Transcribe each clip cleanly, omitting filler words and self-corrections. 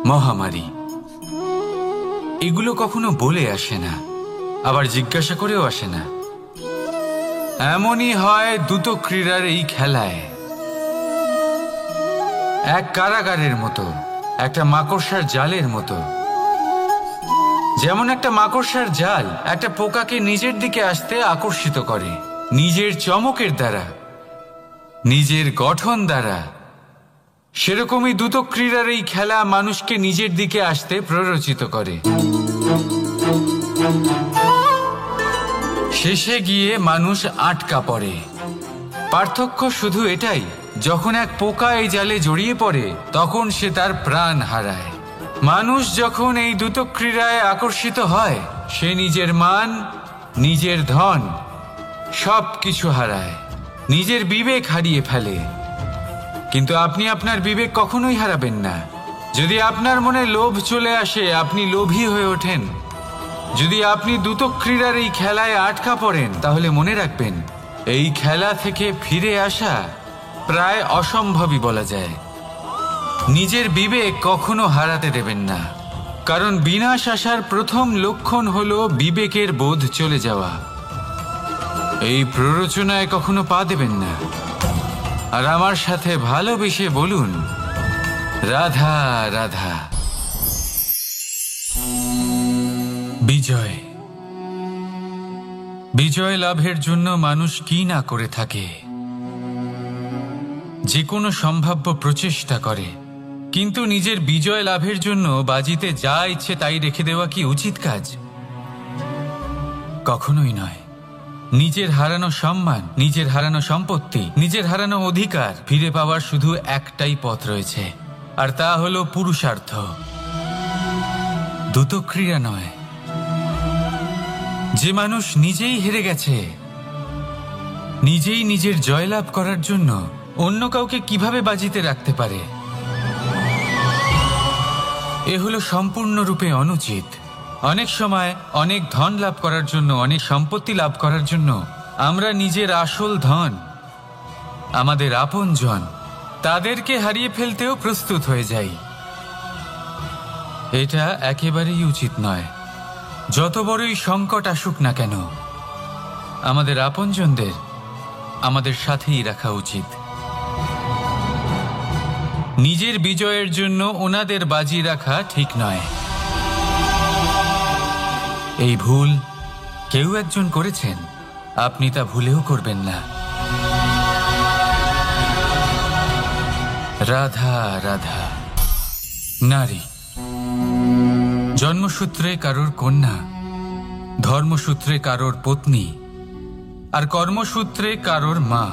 মহামারী, এগুলো কখনো বলে আসে না, আবার জিজ্ঞাসা করেও আসে না। এমনই হয় দ্রুত ক্রীড়ার এই খেলায়। এক কারাগারের মতো, একটা মাকড়সার জালের মতো। যেমন একটা মাকড়সার জাল একটা পোকাকে নিজের দিকে আসতে আকর্ষিত করে নিজের চমকের দ্বারা, নিজের গঠন দ্বারা, সেরকমই দ্রুত ক্রীড়ার এই খেলা মানুষকে নিজের দিকে আসতে প্ররোচিত করে। শেষে গিয়ে মানুষ আটকা পড়ে। পার্থক্য শুধু এটাই, যখন এক পোকা এই জালে জড়িয়ে পড়ে তখন সে তার প্রাণ হারায়। মানুষ যখন এই দ্রুত ক্রীড়ায় আকর্ষিত হয়, সে নিজের মান, নিজের ধন সব কিছু হারায়, নিজের বিবেক হারিয়ে ফেলে। কিন্তু আপনি আপনার বিবেক কখনোই হারাবেন না। যদি আপনার মনে লোভ চলে আসে, আপনি লোভী হয়ে ওঠেন। যদি আপনি দ্রুত ক্রীড়ার এই খেলায় আটকা পড়েন, তাহলে মনে রাখবেন, এই খেলা থেকে ফিরে আসা প্রায় অসম্ভবই বলা যায়। নিজের বিবেক কখনো হারাতে দেবেন না, কারণ বিনাশ আসার প্রথম লক্ষণ হলো বিবেকের বোধ চলে যাওয়া। এই প্ররোচনায় কখনো পা দেবেন না। আর আমার সাথে ভালোবেসে বলুন, রাধা রাধা। বিজয়, বিজয় লাভের জন্য মানুষ কি না করে থাকে, যে কোনো সম্ভাব্য প্রচেষ্টা করে। কিন্তু নিজের বিজয় লাভের জন্য বাজিতে যা ইচ্ছে তাই রেখে দেওয়া কি উচিত কাজ? কখনোই নয়। নিজের হারানো সম্মান, নিজের হারানো সম্পত্তি, নিজের হারানো অধিকার ফিরে পাওয়ার শুধু একটাই পথ রয়েছে, আর তা হলো পুরুষার্থ, দ্রুত ক্রীড়া নয়। যে মানুষ নিজেই হেরে গেছে, নিজেই নিজের জয়লাভ করার জন্য অন্য কাউকে কিভাবে বাজিতে রাখতে পারে? এ হলো সম্পূর্ণরূপে অনুচিত। অনেক সময় অনেক ধন লাভ করার জন্য, অনেক সম্পত্তি লাভ করার জন্য আমরা নিজের আসল ধন, আমাদের আপনজন, তাদেরকে হারিয়ে ফেলতেও প্রস্তুত হয়ে যাই। এটা একেবারেই উচিত নয়। যত বড়ই সংকট আসুক না কেন, আমাদের আপনজনদের আমাদের সাথেই রাখা উচিত। নিজের বিজয়ের জন্য ওনাদের বাজি রাখা ঠিক নয়। এই ভুল কেউ একজন করেছেন, আপনি তা ভুলেও করবেন না। রাধা রাধা। নারী জন্মসূত্রে কারোর কন্যা, ধর্মসূত্রে কারোর পত্নী, আর কর্মসূত্রে কারোর মা।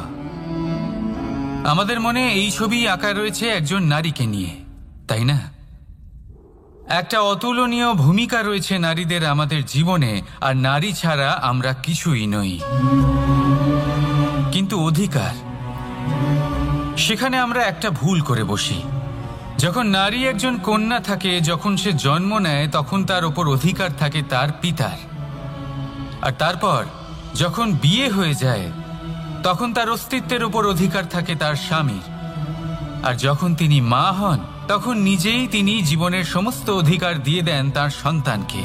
আমাদের মনে এই ছবি আঁকা রয়েছে একজন নারীকে নিয়ে, তাই না? একটা অতুলনীয় ভূমিকা রয়েছে নারীদের আমাদের জীবনে, আর নারী ছাড়া আমরা কিছুই নই। কিন্তু অধিকার, সেখানে আমরা একটা ভুল করে বসি। যখন নারী একজন কন্যা থাকে, যখন সে জন্ম নেয়, তখন তার ওপর অধিকার থাকে তার পিতার। আর তারপর যখন বিয়ে হয়ে যায়, তখন তার অস্তিত্বের ওপর অধিকার থাকে তার স্বামীর। আর যখন তিনি মা হন, তখন নিজেই তিনি জীবনের সমস্ত অধিকার দিয়ে দেন তার সন্তানকে।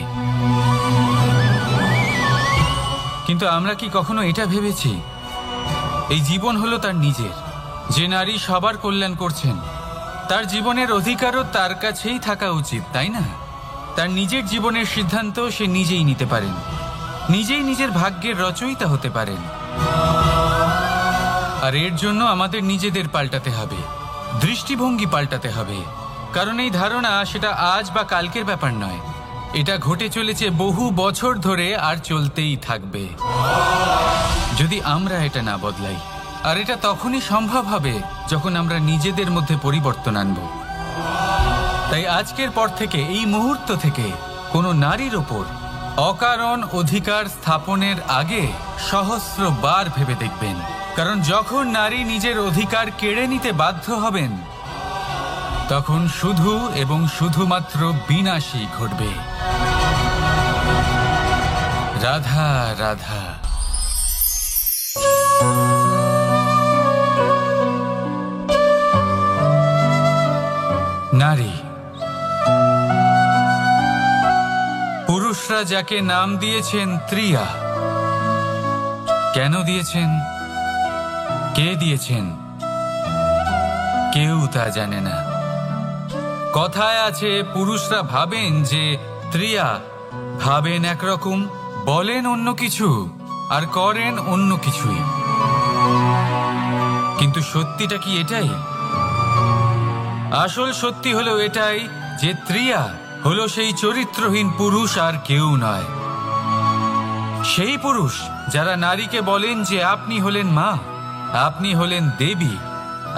কিন্তু আমরা কি কখনো এটা ভেবেছি, এই জীবন হলো তার নিজের? যে নারী সবার কল্যাণ করছেন, তার জীবনের অধিকারও তার কাছেই থাকা উচিত, তাই না? তার নিজের জীবনের সিদ্ধান্ত সে নিজেই নিতে পারেন, নিজেই নিজের ভাগ্যের রচয়িতা হতে পারেন। আর এর জন্য আমাদের নিজেদের পাল্টাতে হবে, দৃষ্টিভঙ্গি পাল্টাতে হবে। কারণ এই ধারণা সেটা আজ বা কালকের ব্যাপার নয়, এটা ঘটে চলেছে বহু বছর ধরে, আর চলতেই থাকবে যদি আমরা এটা না বদলাই। আর এটা তখনই সম্ভব হবে যখন আমরা নিজেদের মধ্যে পরিবর্তন আনব। তাই আজকের পর থেকে, এই মুহূর্ত থেকে, কোনো নারীর ওপর অকারণ অধিকার স্থাপনের আগে সহস্রবার ভেবে দেখবেন। কারণ যখন নারী নিজের অধিকার কেড়ে নিতে বাধ্য হবেন, তখন শুধু এবং শুধুমাত্র বিনাশই ঘটবে। রাধা রাধা। নারী পুরুষরা যাকে নাম দিয়েছেন ত্রিয়া, কেন দিয়েছেন, কে দিয়েছেন, কেউ তা জানে না। কথায় আছে পুরুষরা ভাবেন যে ত্রিয়া, ভাবেন একরকম, বলেন অন্য কিছু, আর করেন অন্য কিছুই। কিন্তু সত্যিটা কি এটাই? আসল সত্যি হলো এটাই যে ত্রিয়া হলো সেই চরিত্রহীন পুরুষ, আর কেউ নয়। সেই পুরুষ যারা নারীকে বলেন যে আপনি হলেন মা, আপনি হলেন দেবী,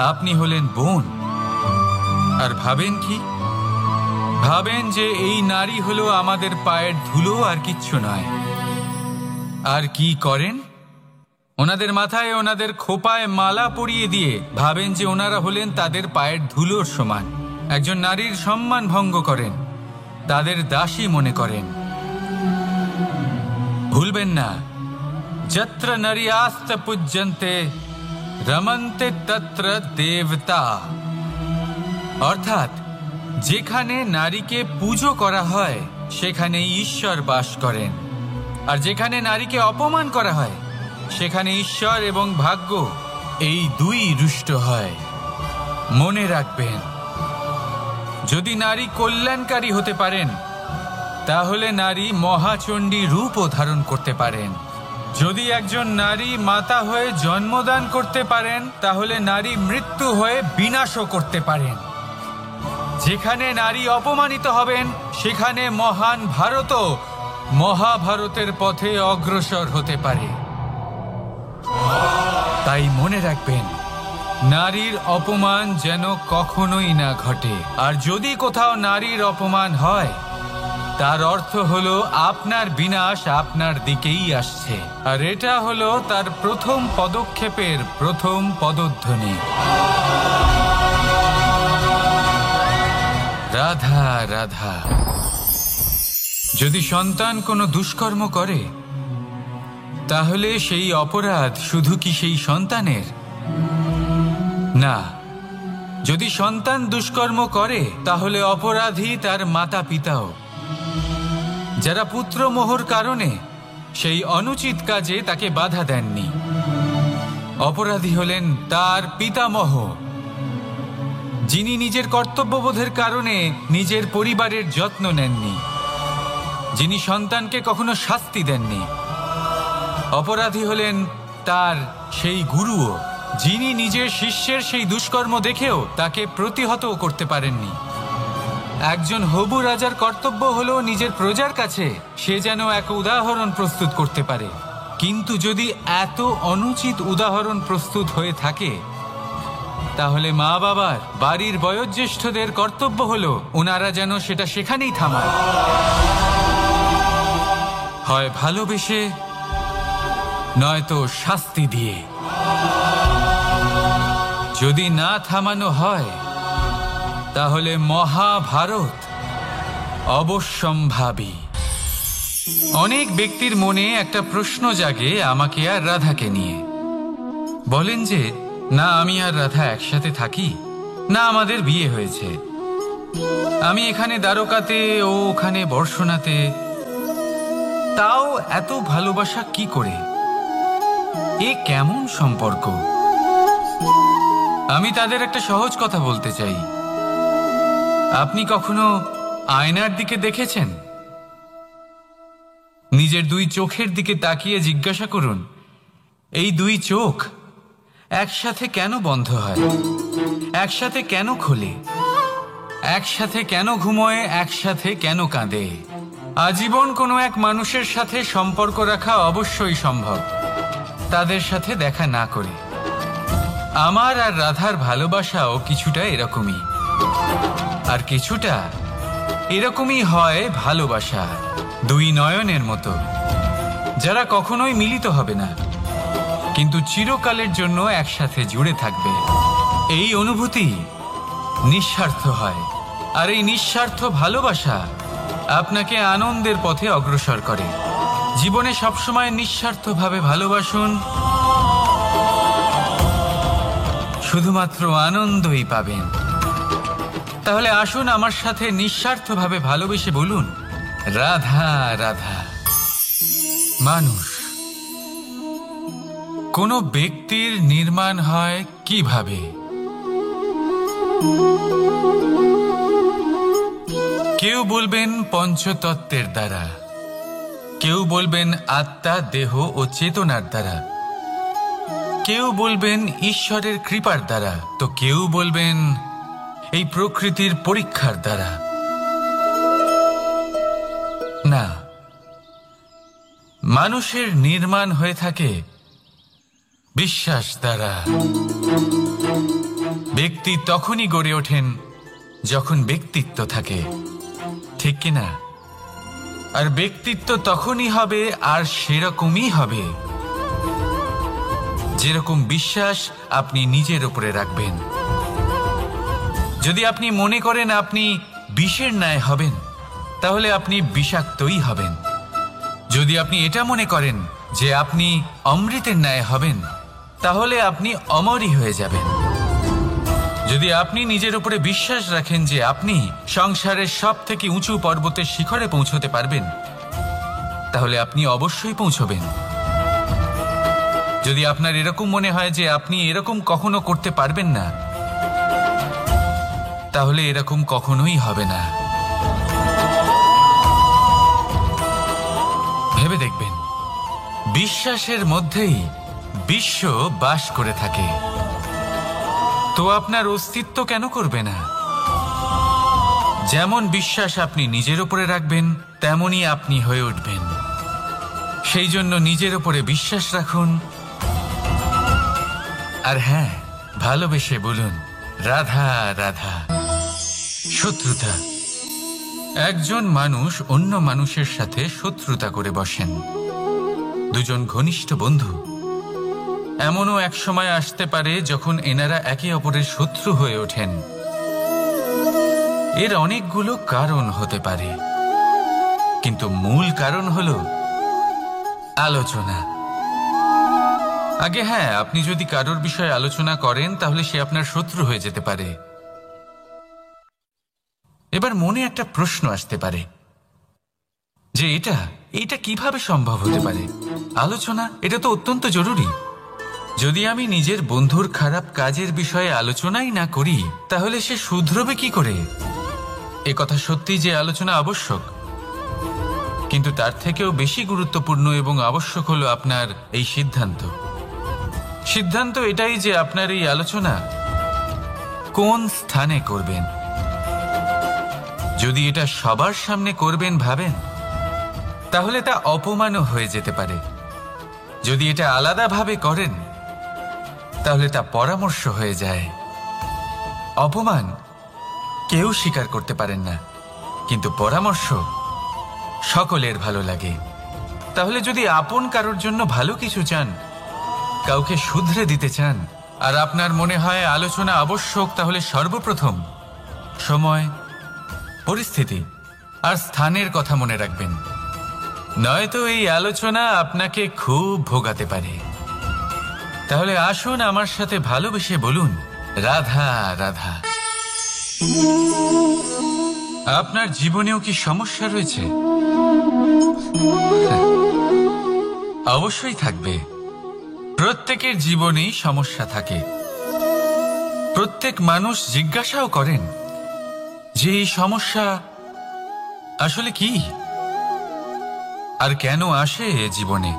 আপনি হলেন বোন, আর ভাবেন কি? ভাবেন যে এই নারী হলো আমাদের পায়ের ধুলো, আর কিচ্ছু নয়। আর কি করেন? ওনাদের মাথায়, ওনাদের খোপায় মালা পরিয়ে দিয়ে ভাবেন যে ওনারা হলেন তাদের পায়ের ধুলোর সমান। একজন নারীর সম্মান ভঙ্গ করেন, তাদের দাসী মনে করেন। ভুলবেন না, যত্র নারী আস্ত পূজ্যন্তে রমন্তে তত্র দেবতা। অর্থাৎ যেখানে নারীকে পুজো করা হয় সেখানে ঈশ্বর বাস করেন, আর যেখানে নারীকে অপমান করা হয় সেখানে ঈশ্বর এবং ভাগ্য এই দুই রুষ্ট হয়। মনে রাখবেন, যদি নারী কল্যাণকারী হতে পারেন তাহলে নারী মহাচণ্ডী রূপও ধারণ করতে পারেন। যদি একজন নারী মাতা হয়ে জন্মদান করতে পারেন তাহলে নারী মৃত্যু হয়ে বিনাশও করতে পারেন। যেখানে নারী অপমানিত হবেন সেখানে মহান ভারতও মহাভারতের পথে অগ্রসর হতে পারে। তাই মনে রাখবেন, নারীর অপমান যেন কখনোই না ঘটে। আর যদি কোথাও নারীর অপমান হয় তার অর্থ হলো আপনার বিনাশ আপনার দিকেই আসছে, আর এটা হলো তার প্রথম পদক্ষেপের প্রথম পদধ্বনি। রাধা রাধা। যদি সন্তান কোনো দুষ্কর্ম করে তাহলে সেই অপরাধ শুধু কি সেই সন্তানের? না, যদি সন্তান দুষ্কর্ম করে তাহলে অপরাধী তার মাতা পিতাও, যারা পুত্রমোহর কারণে সেই অনুচিত কাজে তাকে বাধা দেননি। অপরাধী হলেন তার পিতামহ, যিনি নিজের কর্তব্যবোধের কারণে নিজের পরিবারের যত্ন নেননি, যিনি সন্তানকে কখনো শাস্তি দেননি। অপরাধী হলেন তার সেই গুরুও, যিনি নিজের শিষ্যের সেই দুষ্কর্ম দেখেও তাকে প্রতিহত করতে পারেননি। একজন হবু রাজার কর্তব্য হলো নিজের প্রজার কাছে সে যেন এক উদাহরণ প্রস্তুত করতে পারে। কিন্তু যদি এত অনুচিত উদাহরণ প্রস্তুত হয়ে থাকে তাহলে মা বাবার, বাড়ির বয়োজ্যেষ্ঠদের কর্তব্য হলো ওনারা যেন সেটা সেখানেই থামায়, হয় ভালোবেসে নয়তো শাস্তি দিয়ে। যদি না থামানো হয় তাহলে মহাভারত অবশ্যম্ভাবী। অনেক ব্যক্তির মনে একটা প্রশ্ন জাগে আমাকে আর রাধাকে নিয়ে। বলেন যে না আমি আর রাধা একসাথে থাকি, না আমাদের বিয়ে হয়েছে, আমি এখানে দ্বারকাতে ও ওখানে বর্ষণাতে, তাও এত ভালোবাসা কি করে? এ কেমন সম্পর্ক? আমি তাদের একটা সহজ কথা বলতে চাই। আপনি কখনো আয়নার দিকে দেখেছেন? নিজের দুই চোখের দিকে তাকিয়ে জিজ্ঞাসা করুন, এই দুই চোখ একসাথে কেন বন্ধ হয়, একসাথে কেন খোলে, একসাথে কেন ঘুমোয়, একসাথে কেন কাঁদে? আজীবন কোনো এক মানুষের সাথে সম্পর্ক রাখা অবশ্যই সম্ভব, তাদের সাথে দেখা না করে। আমার আর রাধার ভালোবাসাও কিছুটা এরকমই, আর কিছুটা এরকমই হয় ভালোবাসা দুই নয়নের মতো, যারা কখনোই মিলিত হবে না কিন্তু চিরকালের জন্য একসাথে জুড়ে থাকবে। এই অনুভূতি নিঃস্বার্থ হয়, আর এই নিঃস্বার্থ ভালোবাসা আপনাকে আনন্দের পথে অগ্রসর করে। জীবনে সবসময় নিঃস্বার্থভাবে ভালোবাসুন, শুধুমাত্র আনন্দই পাবেন। তাহলে আসুন আমার সাথে নিঃস্বার্থভাবে ভালোবেসে বলুন, রাধা রাধা। মানুষ, কোনো ব্যক্তির নির্মাণ হয় কিভাবে? কেউ বলবেন পঞ্চতত্ত্বের দ্বারা, কেউ বলবেন আত্মা, দেহ ও চেতনার দ্বারা, কেউ বলবেন ঈশ্বরের কৃপার দ্বারা, তো কেউ বলবেন এই প্রকৃতির পরীক্ষার দ্বারা। না, মানুষের নির্মাণ হয়ে থাকে বিশ্বাস দ্বারা। ব্যক্তি তখনই গড়ে ওঠেন যখন ব্যক্তিত্ব থাকে, ঠিক কিনা? আর ব্যক্তিত্ব তখনই হবে আর সেরকমই হবে যেরকম বিশ্বাস আপনি নিজের উপরে রাখবেন। যদি আপনি মনে করেন আপনি বিষের ন্যায় হবেন, তাহলে আপনি বিষাক্তই হবেন। যদি আপনি এটা মনে করেন যে আপনি অমৃতের ন্যায় হবেন, তাহলে আপনি অমরই হয়ে যাবেন। যদি আপনি নিজের উপরে বিশ্বাস রাখেন যে আপনি সংসারের সব থেকে উঁচু পর্বতের শিখরে পৌঁছতে পারবেন, তাহলে আপনি অবশ্যই পৌঁছবেন। যদি আপনার এরকম মনে হয় যে আপনি এরকম কখনো করতে পারবেন না, তাহলে এরকম কখনোই হবে না। ভেবে দেখবেন, বিশ্বাসের মধ্যেই বিশ্ব বাস করে থাকে, তো আপনার অস্তিত্ব কেন করবে না? যেমন বিশ্বাস আপনি নিজের উপরে রাখবেন, তেমনই আপনি হয়ে উঠবেন। সেই জন্য নিজের উপরে বিশ্বাস রাখুন, আর হ্যাঁ, ভালোবেসে বলুন, রাধা রাধা। শত্রুতা, একজন মানুষ অন্য মানুষের সাথে শত্রুতা করে বসেন। দুজন ঘনিষ্ঠ বন্ধু, এমনও এক সময় আসতে পারে যখন এনারা একে অপরের শত্রু হয়ে ওঠেন। এর অনেকগুলো কারণ হতে পারে, কিন্তু মূল কারণ হলো আলোচনা। আগে হ্যাঁ, আপনি যদি কারোর বিষয়ে আলোচনা করেন তাহলে সে আপনার শত্রু হয়ে যেতে পারে। এবার মনে একটা প্রশ্ন আসতে পারে যে এটা কিভাবে সম্ভব হতে পারে? আলোচনা, এটা তো অত্যন্ত জরুরি। যদি আমি নিজের বন্ধুর খারাপ কাজের বিষয়ে আলোচনাই না করি, তাহলে সে শুধরবে কি করে? এ কথা সত্যি যে আলোচনা আবশ্যক, কিন্তু তার থেকেও বেশি গুরুত্বপূর্ণ এবং আবশ্যক হলো আপনার এই সিদ্ধান্ত। সিদ্ধান্ত এটাই যে আপনার এই আলোচনা কোন স্থানে করবেন। যদি এটা সবার সামনে করবেন ভাবেন, তাহলে তা অপমানও হয়ে যেতে পারে। যদি এটা আলাদাভাবে করেন, তাহলে তা পরামর্শ হয়ে যায়। অপমান কেউ স্বীকার করতে পারেন না, কিন্তু পরামর্শ সকলের ভালো লাগে। তাহলে যদি আপন কারোর জন্য ভালো কিছু চান, কাউকে শুধরে দিতে চান, আর আপনার মনে হয় আলোচনা আবশ্যক, তাহলে সর্বপ্রথম সময়, পরিস্থিতি আর স্থানের কথা মনে রাখবেন, নয়তো এই আলোচনা আপনাকে খুব ভোগাতে পারে। তাহলে আসুন আমার সাথে ভালোবেসে বলুন, রাধা রাধা। আপনার জীবনেও কি সমস্যা রয়েছে? অবশ্যই থাকবে। প্রত্যেকের জীবনেই সমস্যা থাকে। প্রত্যেক মানুষ জিজ্ঞাসাও করেন যে এই সমস্যা আসলে কি আর কেন আসে জীবনে।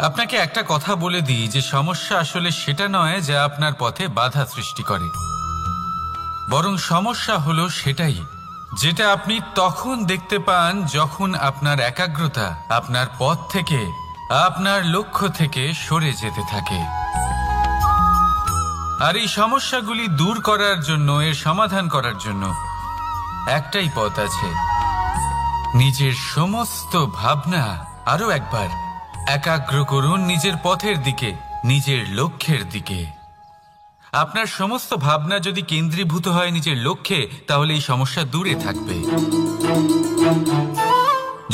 আপনাকে একটা কথা বলে দিই যে সমস্যা আসলে সেটা নয় যা আপনার পথে বাধা সৃষ্টি করে, বরং সমস্যা হলো সেটাই যেটা আপনি তখন দেখতে পান যখন আপনার একাগ্রতা আপনার পথ থেকে, আপনার লক্ষ্য থেকে সরে যেতে থাকে। আর এই সমস্যাগুলি দূর করার জন্য, এর সমাধান করার জন্য একটাই পথ আছে, নিজের সমস্ত ভাবনা আরো একবার একাগ্র করুন নিজের পথের দিকে, নিজের লক্ষ্যের দিকে। আপনার সমস্ত ভাবনা যদি কেন্দ্রীভূত হয় নিজের লক্ষ্যে, তাহলে এই সমস্যা দূরে থাকবে।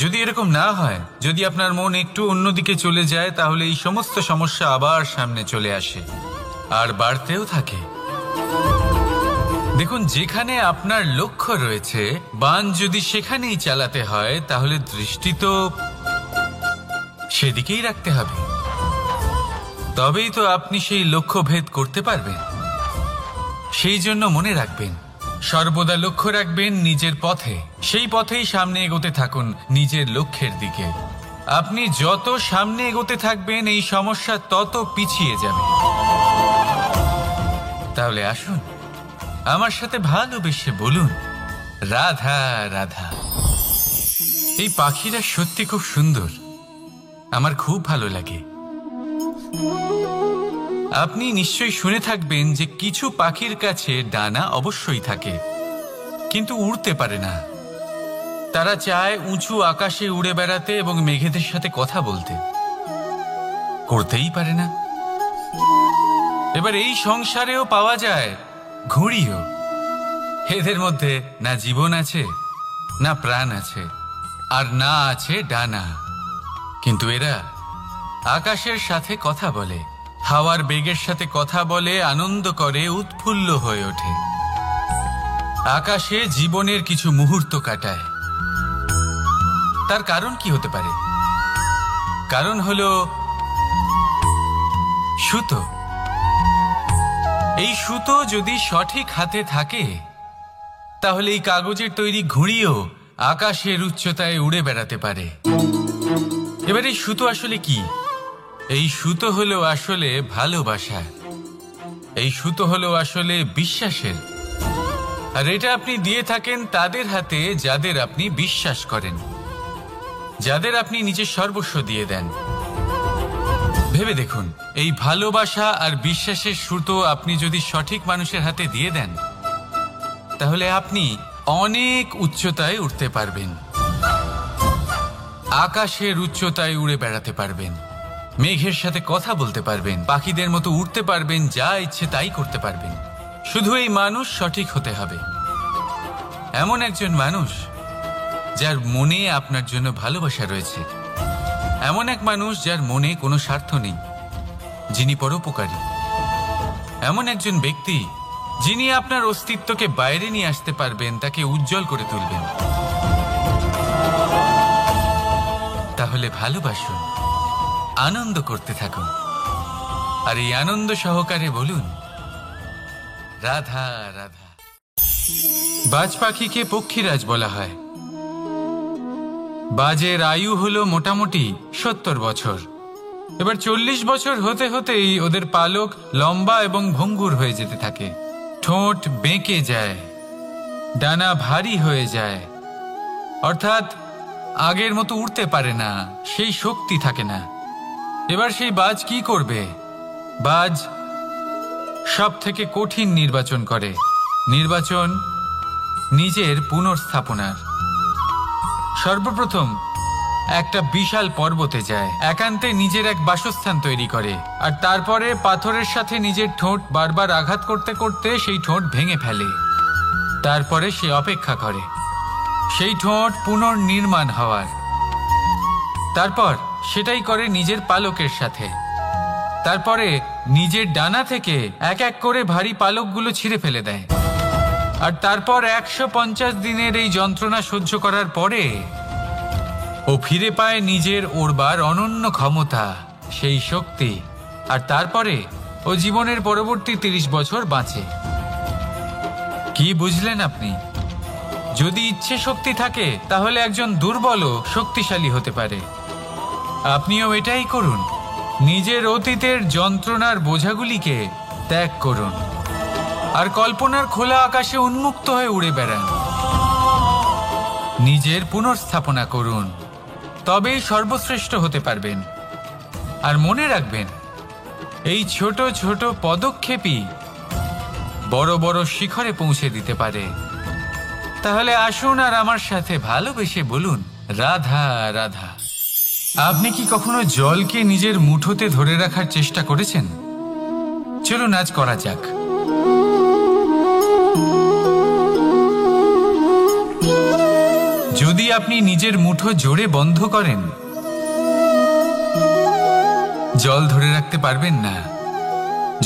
যদি এরকম না হয়, যদি আপনার মন একটু অন্যদিকে চলে যায়, তাহলে এই সমস্ত সমস্যা আবার সামনে চলে আসে আর বাড়তেও থাকে। দেখুন, যেখানে আপনার লক্ষ্য রয়েছে, বান যদি সেখানেই চালাতে হয়, তাহলে দৃষ্টি তো সেদিকেই রাখতে হবে। তবেই তো আপনি সেই লক্ষ্য ভেদ করতে পারবেন। সেই জন্য মনে রাখবেন, সর্বদা লক্ষ্য রাখবেন নিজের পথে, সেই পথেই সামনে এগোতে থাকুন নিজের লক্ষ্যের দিকে। আপনি যত সামনে এগোতে থাকবেন, এই সমস্যা তত পিছিয়ে যাবে। তাহলে আসুন, আমার সাথে ভালোবেসে বলুন, রাধা রাধা। এই পাখিরা সত্যি খুব সুন্দর, আমার খুব ভালো লাগে। আপনি নিশ্চয়ই শুনে থাকবেন যে কিছু পাখির কাছে ডানা অবশ্যই থাকে, কিন্তু উড়তে পারে না। তারা চায় উঁচু আকাশে উড়ে বেড়াতে এবং মেঘেদের সাথে কথা বলতে, করতেই পারে না। এবার এই সংসারেও পাওয়া যায় ঘুড়িও। এদের মধ্যে না জীবন আছে, না প্রাণ আছে, আর না আছে ডানা, কিন্তু এরা আকাশের সাথে কথা বলে, হাওয়ার বেগের সাথে কথা বলে, আনন্দ করে, উৎফুল্ল হয়ে ওঠে। আকাশে জীবনের কিছু মুহূর্ত কাটায়। তার কারণ কি হতে পারে? কারণ হলো সুতো। এই সুতো যদি সঠিক হাতে থাকে, তাহলে এই কাগজের তৈরি ঘুড়িও আকাশের উচ্চতায় উড়ে বেড়াতে পারে। এবার এই সুতো আসলে কি? এই সুতো হলো আসলে ভালোবাসা। এই সুতো হলো আসলে বিশ্বাসের। আর এটা আপনি দিয়ে থাকেন তাদের হাতে যাদের আপনি বিশ্বাস করেন, যাদের আপনি নিজের সর্বস্ব দিয়ে দেন। ভেবে দেখুন, এই ভালোবাসা আর বিশ্বাসের সুতো আপনি যদি সঠিক মানুষের হাতে দিয়ে দেন, তাহলে আপনি অনেক উচ্চতায় উঠতে পারবেন, আকাশের উচ্চতায় উড়ে বেড়াতে পারবেন, মেঘের সাথে কথা বলতে পারবেন, পাখিদের মতো উড়তে পারবেন, যা ইচ্ছে তাই করতে পারবেন। শুধু এই মানুষ সঠিক হতে হবে, এমন একজন মানুষ যার মনে আপনার জন্য ভালোবাসা রয়েছে, এমন এক মানুষ যার মনে কোনো স্বার্থ নেই, যিনি পরোপকারী, এমন একজন ব্যক্তি যিনি আপনার অস্তিত্বকে বাইরে নিয়ে আসতে পারবেন, তাকে উজ্জ্বল করে তুলবেন। তাহলে ভালোবাসুন, আনন্দ করতে থাকুন, আর এই আনন্দ সহকারে বলুন, রাধা রাধা। বাজ পাখিকে পক্ষীরাজ বলা হয়। বাজের আয়ু হলো মোটামুটি 70 বছর। এবার 40 বছর হতে হতেই ওদের পালক লম্বা এবং ভঙ্গুর হয়ে যেতে থাকে, ঠোঁট বেঁকে যায়, ডানা ভারী হয়ে যায়, অর্থাৎ আগের মতো উড়তে পারে না, সেই শক্তি থাকে না। এবার সেই বাজ কি করবে? বাজ সব থেকে কঠিন নির্বাচন করে, নির্বাচন নিজের পুনর্স্থাপনার। সর্বপ্রথম একটা বিশাল পর্বতে যায়, একান্তে নিজের এক বাসস্থান তৈরি করে, আর তারপরে পাথরের সাথে নিজের ঠোঁট বারবার আঘাত করতে করতে সেই ঠোঁট ভেঙে ফেলে। তারপরে সে অপেক্ষা করে সেই ঠোঁট পুনর্নির্মাণ হওয়ার। তারপর সেটাই করে নিজের পালকের সাথে। তারপরে নিজের ডানা থেকে এক এক করে ভারী পালকগুলো ছিঁড়ে ফেলে দেয়। আর তারপর 150 দিনের এই যন্ত্রণা সহ্য করার পরে ও ফিরে পায় নিজের ওড়বার অনন্য ক্ষমতা, সেই শক্তি। আর তারপরে ও জীবনের পরবর্তী 30 বছর বাঁচে। কি বুঝলেন আপনি? যদি ইচ্ছে শক্তি থাকে, তাহলে একজন দুর্বলও শক্তিশালী হতে পারে। আপনিও এটাই করুন, নিজের অতীতের যন্ত্রণার বোঝাগুলিকে ত্যাগ করুন, আর কল্পনার খোলা আকাশে উন্মুক্ত হয়ে উড়ে বেড়ান। নিজের পুনর্স্থাপনা করুন, তবেই সর্বশ্রেষ্ঠ হতে পারবেন। আর মনে রাখবেন, এই ছোট ছোট পদক্ষেপই বড় বড় শিখরে পৌঁছে দিতে পারে। তাহলে আসুন আর আমার সাথে ভালোবেসে বলুন, রাধা রাধা। আপনি কি কখনো জলকে নিজের মুঠোতে ধরে রাখার চেষ্টা করেছেন? চলুন আজ করা যাক। যদি আপনি নিজের মুঠো জোরে বন্ধ করেন, জল ধরে রাখতে পারবেন না।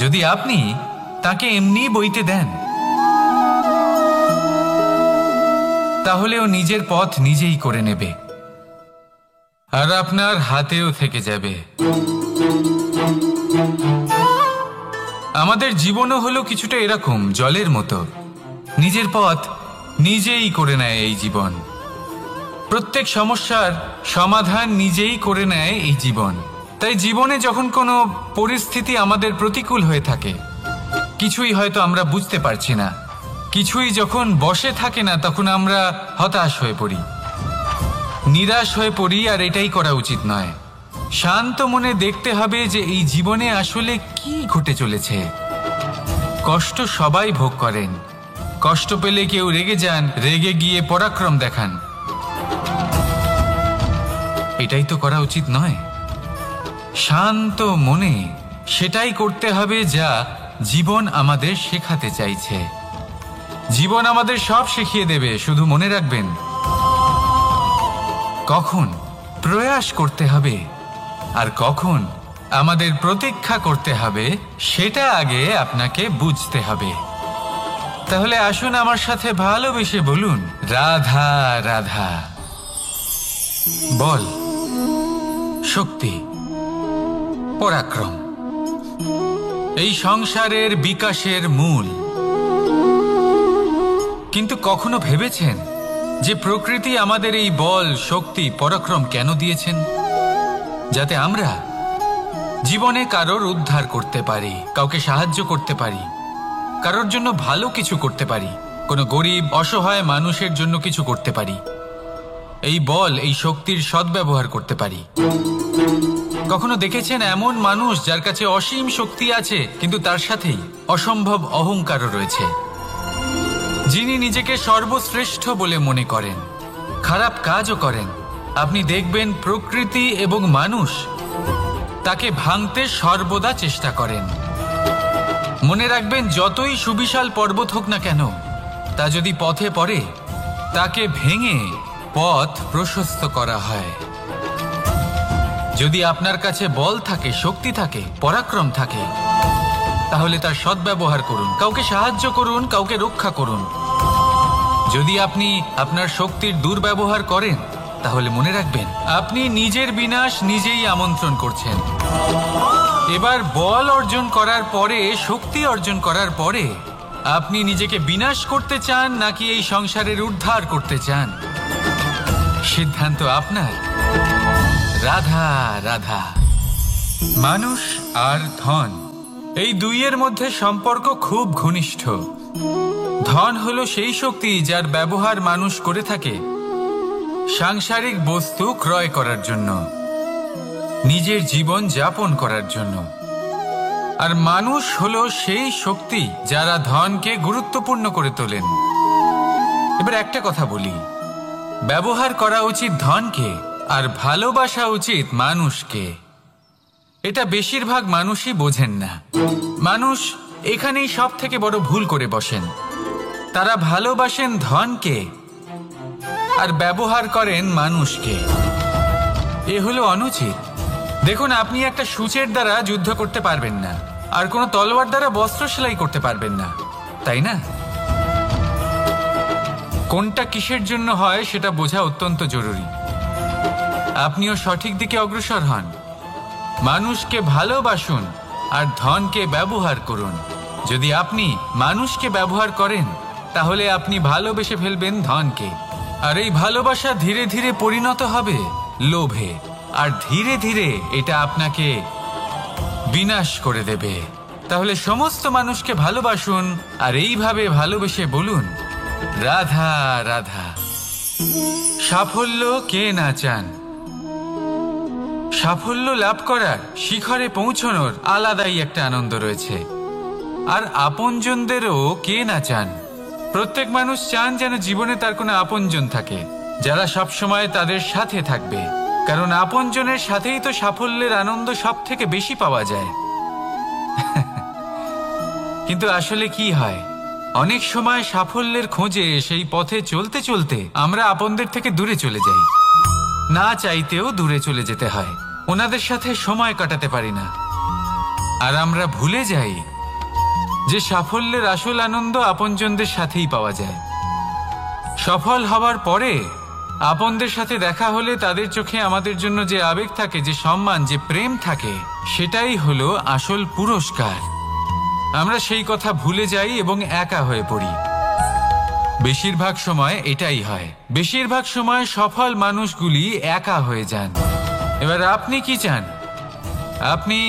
যদি আপনি তাকে এমনি বইতে দেন, তাহলে ও নিজের পথ নিজেই করে নেবে, আর আপনার হাতেও থেকে যাবে। আমাদের জীবনও হলো কিছুটা এরকম, জলের মতো। নিজের পথ নিজেই করে নেয় এই জীবন। প্রত্যেক সমস্যার সমাধান নিজেই করে নেয় এই জীবন। তাই জীবনে যখন কোনো পরিস্থিতি আমাদের প্রতিকূল হয়ে থাকে, কিছুই হয়তো আমরা বুঝতে পারছি না, কিছুই যখন বসে থাকে না, তখন আমরা হতাশ হয়ে পড়ি, নিরাশ হয়ে পড়ি। আর এটাই করা উচিত নয়। শান্ত মনে দেখতে হবে যে এই জীবনে আসলে কি ঘটে চলেছে। কষ্ট সবাই ভোগ করেন। কষ্ট পেলে কেউ রেগে যান, রেগে গিয়ে পরাক্রম দেখান। এটাই তো করা উচিত নয়। শান্ত মনে সেটাই করতে হবে যা জীবন আমাদের শেখাতে চাইছে। জীবন আমাদের সব শিখিয়ে দেবে, শুধু মনে রাখবেন কখন প্রয়াস করতে হবে আর কখন আমাদের প্রতীক্ষা করতে হবে, সেটা আগে আপনাকে বুঝতে হবে। তাহলে আসুন আমার সাথে ভালোবেসে বলুন, রাধা রাধা। বল, শক্তি, পরাক্রম এই সংসারের বিকাশের মূল। কিন্তু কখনো ভেবেছেন যে প্রকৃতি আমাদের এই বল, শক্তি, পরাক্রম কেন দিয়েছেন? যাতে আমরা জীবনে কারোর উদ্ধার করতে পারি, কাউকে সাহায্য করতে পারি, কারোর জন্য ভালো কিছু করতে পারি, কোনো গরিব অসহায় মানুষের জন্য কিছু করতে পারি। এই বল, এই শক্তির সদ্ব্যবহার করতে পারি। কখনো দেখেছেন এমন মানুষ যার কাছে অসীম শক্তি আছে, কিন্তু তার সাথেই অসম্ভব অহংকারও রয়েছে, যিনি নিজেকে সর্বশ্রেষ্ঠ বলে মনে করেন, খারাপ কাজও করেন। আপনি দেখবেন প্রকৃতি এবং মানুষ তাকে ভাঙতে সর্বদা চেষ্টা করেন। মনে রাখবেন, যতই সুবিশাল পর্বত হোক না কেন, তা যদি পথে পড়ে, তাকে ভেঙে পথ প্রশস্ত করা হয়। যদি আপনার কাছে বল থাকে, শক্তি থাকে, পরাক্রম থাকে, তাহলে তার সদ্ব্যবহার করুন, কাউকে সাহায্য করুন, কাউকে রক্ষা করুন। যদি আপনি আপনার শক্তির দুর্ব্যবহার করেন, তাহলে মনে রাখবেন আপনি নিজের বিনাশ নিজেই আমন্ত্রণ করছেন। এবার বল অর্জন করার পরে, শক্তি অর্জন করার পরে, আপনি নিজেকে বিনাশ করতে চান নাকি এই সংসারের উদ্ধার করতে চান? সিদ্ধান্ত আপনার। রাধা রাধা। মানুষ আর ধন, এই দুইয়ের মধ্যে সম্পর্ক খুব ঘনিষ্ঠ। ধন হলো সেই শক্তি যার ব্যবহার মানুষ করে থাকে সাংসারিক বস্তু ক্রয় করার জন্য, নিজের জীবন যাপন করার জন্য। আর মানুষ হলো সেই শক্তি যারা ধনকে গুরুত্বপূর্ণ করে তোলেন। এবার একটা কথা বলি, ব্যবহার করা উচিত ধনকে আর ভালোবাসা উচিত মানুষকে। এটা বেশিরভাগ মানুষই বোঝেন না। মানুষ এখানেই সব থেকে বড় ভুল করে বসেন। তারা ভালোবাসেন ধনকে আর ব্যবহার করেন মানুষকে। এ হলো অনুচিত। দেখুন, আপনি একটা সূচের দ্বারা যুদ্ধ করতে পারবেন না, আর কোনো তলোয়ার দ্বারা বস্ত্র সেলাই করতে পারবেন না, তাই না? কোনটা কিসের জন্য হয় সেটা বোঝা অত্যন্ত জরুরি। আপনিও সঠিক দিকে অগ্রসর হন। মানুষকে ভালোবাসুন আর ধনকে ব্যবহার করুন। যদি আপনি মানুষকে ব্যবহার করেন, তাহলে আপনি ভালোবেসে ফেলবেন ধনকে, আর এই ভালোবাসা ধীরে ধীরে পরিণত হবে লোভে, আর ধীরে ধীরে এটা আপনাকে বিনাশ করে দেবে। তাহলে সমস্ত মানুষকে ভালোবাসুন আর এইভাবে ভালোবেসে বলুন, রাধা রাধা। সাফল্য কে না চান? সাফল্য লাভ করার, শিখরে পৌঁছানোর আলাদাই একটা আনন্দ রয়েছে। আর আপনজনদেরও কে না চান? প্রত্যেক মানুষ চান যেন জীবনে তার কোনো আপনজন থাকে, যারা সবসময় তাদের সাথে থাকবে। কারণ আপনজনের সাথেই তো সাফল্যের আনন্দ সব থেকে বেশি পাওয়া যায়। কিন্তু আসলে কি হয়, অনেক সময় সাফল্যের খোঁজে সেই পথে চলতে চলতে আমরা আপনদের থেকে দূরে চলে যাই। না চাইতেও দূরে চলে যেতে হয়, ওনাদের সাথে সময় কাটাতে পারি না। আর আমরা ভুলে যাই যে সাফল্যের আসল আনন্দ আপনজনদের সাথেই পাওয়া যায়। সফল হবার পরে আপনদের সাথে দেখা হলে তাদের চোখে আমাদের জন্য যে আবেগ থাকে, যে সম্মান, যে প্রেম থাকে, সেটাই হলো আসল পুরস্কার। আমরা সেই কথা ভুলে যাই এবং একা হয়ে পড়ি। বেশিরভাগ সময় এটাই হয়। বেশিরভাগ সময় সফল মানুষগুলি একা হয়ে যান। এবার আপনি কি চান? আপনি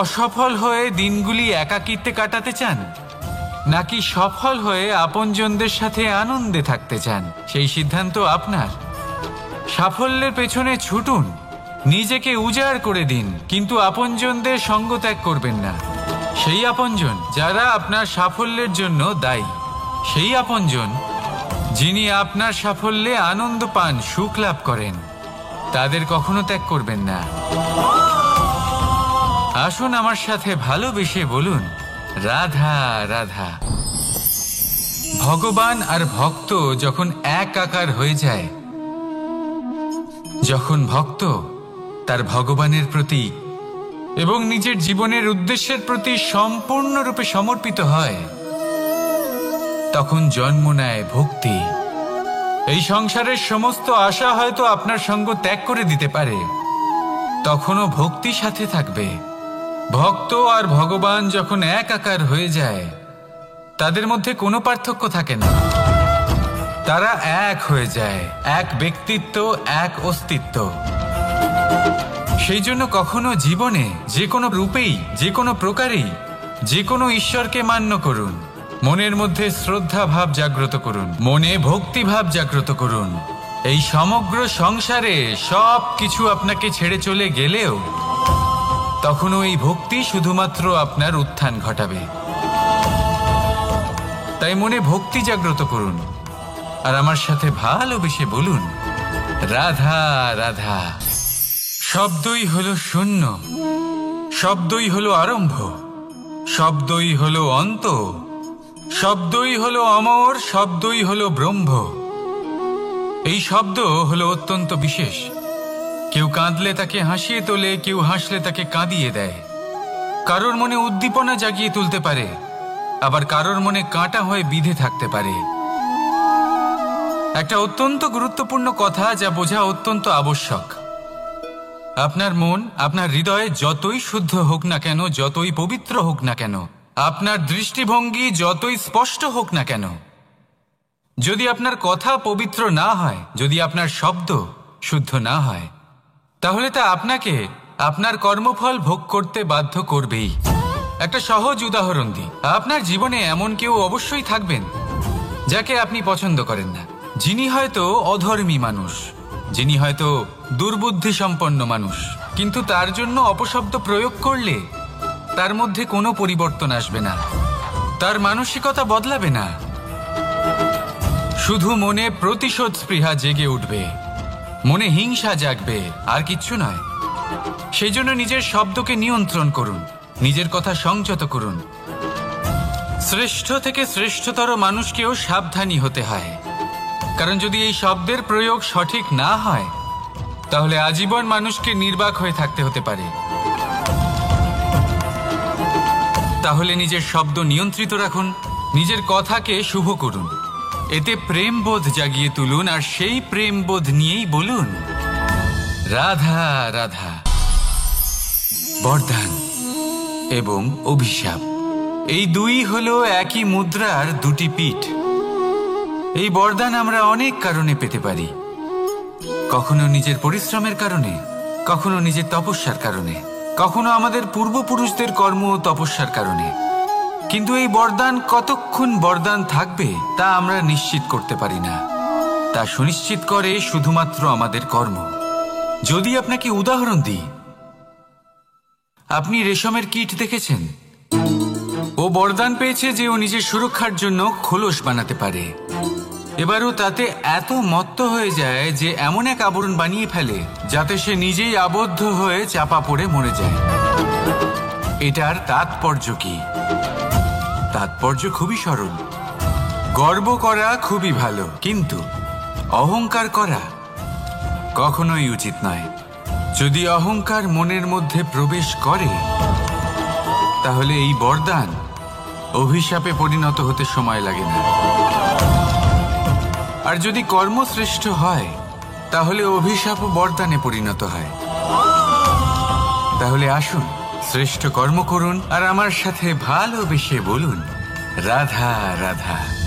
অসফল হয়ে দিনগুলি একাকিত্বে কাটাতে চান, নাকি সফল হয়ে আপনজনদের সাথে আনন্দে থাকতে চান? সেই সিদ্ধান্ত আপনার। সাফল্যের পেছনে ছুটুন, নিজেকে উজাড় করে দিন, কিন্তু আপনজনদের সঙ্গ ত্যাগ করবেন না। সেই আপনজন যারা আপনার সাফল্যের জন্য দায়ী, সেই আপনজন যিনি আপনার সাফল্যে আনন্দ পান, সুখ লাভ করেন, তাদের কখনো ত্যাগ করবেন না। আসুন আমার সাথে ভালোবেসে বলুন, রাধা রাধা। ভগবান আর ভক্ত যখন একাকার হয়ে যায়, যখন ভক্ত তার ভগবানের প্রতি এবং নিজের জীবনের উদ্দেশ্যের প্রতি সম্পূর্ণরূপে সমর্পিত হয়, তখন জন্ম নেয় ভক্তি। এই সংসারের সমস্ত আশা হয়তো আপনার সঙ্গ ত্যাগ করে দিতে পারে, তখনও ভক্তি সাথে থাকবে। ভক্ত আর ভগবান যখন একাকার হয়ে যায়, তাদের মধ্যে কোনো পার্থক্য থাকে না। তারা এক হয়ে যায়, এক ব্যক্তিত্ব, এক অস্তিত্ব। সেই জন্য কখনো জীবনে যে কোনো রূপেই, যে কোনো প্রকারেই, যে কোনো ঈশ্বরকে মান্য করুন। মনের মধ্যে শ্রদ্ধা ভাব জাগ্রত করুন, মনে ভক্তি ভাব জাগ্রত করুন। এই সমগ্র সংসারে সব কিছু আপনাকে ছেড়ে চলে গেলেও তখনও এই ভক্তি শুধুমাত্র আপনার উত্থান ঘটাবে। তাই মনে ভক্তি জাগ্রত করুন আর আমার সাথে ভালোবেসে বলুন, রাধা রাধা। শব্দই হলো শূন্য, শব্দই হলো আরম্ভ, শব্দই হলো অন্ত, শব্দই হলো অমর, শব্দই হলো ব্রহ্ম। এই শব্দ হলো অত্যন্ত বিশেষ। কেউ কাঁদলে তাকে হাসিয়ে তোলে, কেউ হাসলে তাকে কাঁদিয়ে দেয়। কারোর মনে উদ্দীপনা জাগিয়ে তুলতে পারে, আবার কারোর মনে কাঁটা হয়ে বিঁধে থাকতে পারে। একটা অত্যন্ত গুরুত্বপূর্ণ কথা যা বোঝা অত্যন্ত আবশ্যক। আপনার মন, আপনার হৃদয় যতই শুদ্ধ হোক না কেন, যতই পবিত্র হোক না কেন, আপনার দৃষ্টিভঙ্গি যতই স্পষ্ট হোক না কেন, যদি আপনার কথা পবিত্র না হয়, যদি আপনার শব্দ শুদ্ধ না হয়, তাহলে তা আপনাকে আপনার কর্মফল ভোগ করতে বাধ্য করবেই। একটা সহজ উদাহরণ দিই। আপনার জীবনে এমন কেউ অবশ্যই থাকবেন যাকে আপনি পছন্দ করেন না, যিনি হয়তো অধর্মী মানুষ, যিনি হয়তো দুর্বুদ্ধি সম্পন্ন মানুষ, কিন্তু তার জন্য অপশব্দ প্রয়োগ করলে তার মধ্যে কোনো পরিবর্তন আসবে না, তার মানসিকতা বদলাবে না, শুধু মনে প্রতিশোধ স্পৃহা জেগে উঠবে, মনে হিংসা জাগবে, আর কিচ্ছু নয়। সেই জন্য নিজের শব্দকে নিয়ন্ত্রণ করুন, নিজের কথা সংযত করুন। শ্রেষ্ঠ থেকে শ্রেষ্ঠতর মানুষকেও সাবধানী হতে হয়, কারণ যদি এই শব্দের প্রয়োগ সঠিক না হয়, তাহলে আজীবন মানুষকে নির্বাক হয়ে থাকতে হতে পারে। তাহলে নিজের শব্দ নিয়ন্ত্রিত রাখুন, নিজের কথাকে শুভ করুন, এতে প্রেমবোধ জাগিয়ে তুলুন, আর সেই প্রেমবোধ নিয়েই বলুন, রাধা রাধা। বরদান এবং অভিশাপ, এই দুই হলো একই মুদ্রার দুটি পিঠ। এই বরদান আমরা অনেক কারণে পেতে পারি। কখনো নিজের পরিশ্রমের কারণে, কখনো নিজের তপস্যার কারণে, কখনো আমাদের পূর্বপুরুষদের কর্ম ও তপস্যার কারণে। কিন্তু এই বরদান কতক্ষণ বরদান থাকবে তা আমরা নিশ্চিত করতে পারি না। তা সুনিশ্চিত করে শুধুমাত্র আমাদের কর্ম। যদি আপনাকে উদাহরণ দিই, আপনি রেশমের কীট দেখেছেন? ও বরদান পেয়েছে যে ও নিজের সুরক্ষার জন্য খোলস বানাতে পারে। এবারও তাতে এত মত্ত হয়ে যায় যে এমন এক আবরণ বানিয়ে ফেলে যাতে সে নিজেই আবদ্ধ হয়ে চাপা পড়ে মরে যায়। এটার তাৎপর্য কি? তাৎপর্য খুবই সরল। গর্ব করা খুবই ভালো, কিন্তু অহংকার করা কখনোই উচিত নয়। যদি অহংকার মনের মধ্যে প্রবেশ করে, তাহলে এই বরদান অভিশাপে পরিণত হতে সময় লাগে না। আর যদি কর্ম শ্রেষ্ঠ হয় তাহলে অভিশাপও বরদানে পরিণত হয়। তাহলে আসুন শ্রেষ্ঠ কর্ম করুন আর আমার সাথে ভালোবেসে বলুন রাধা রাধা।